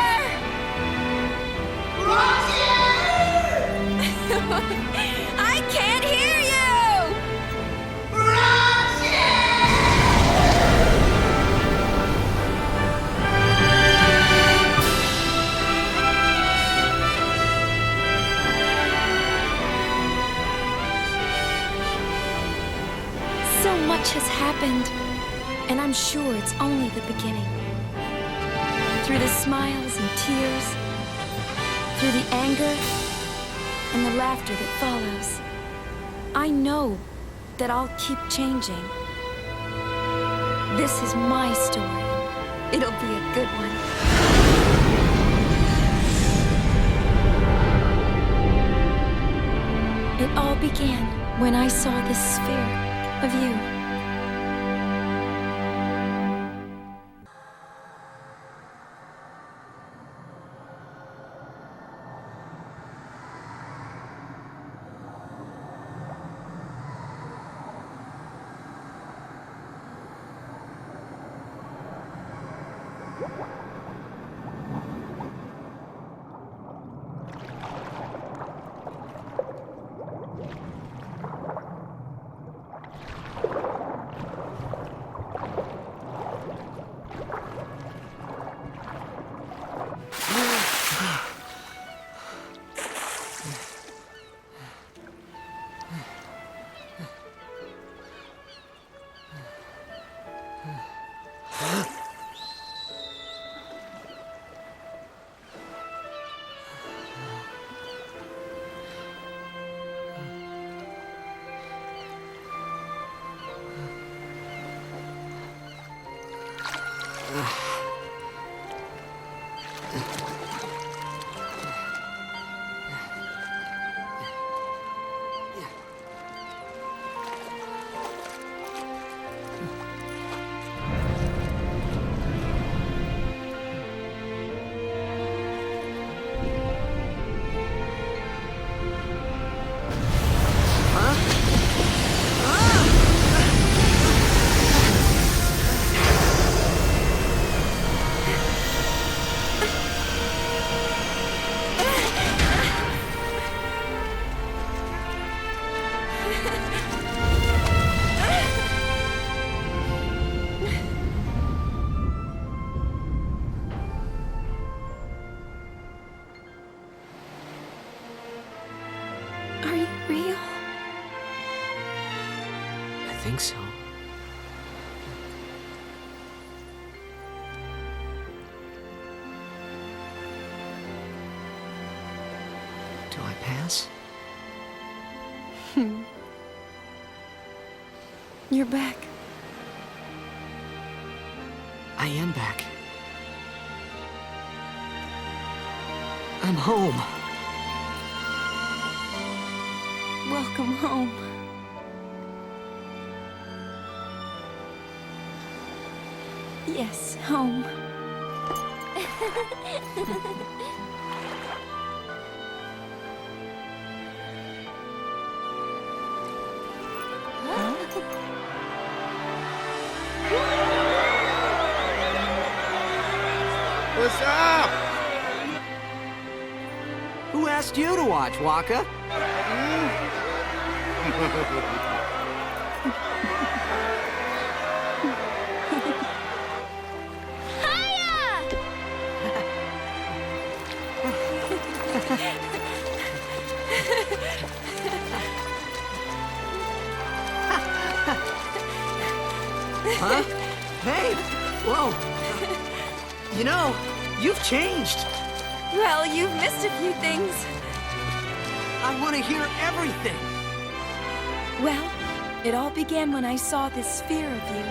I can't hear you! So much has happened, and I'm sure it's only the beginning. Through the smiles and tears, through the anger and the laughter that follows, I know that I'll keep changing. This is my story. It'll be a good one. It all began when I saw this sphere of you. I think so. Do I pass? You're back. I am back. I'm home. Welcome home. Yes, home. What's up? Who asked you to watch, Waka? Huh? Hey! Whoa! You know, you've changed. Well, you've missed a few things. I want to hear everything. Well, it all began when I saw this sphere of you.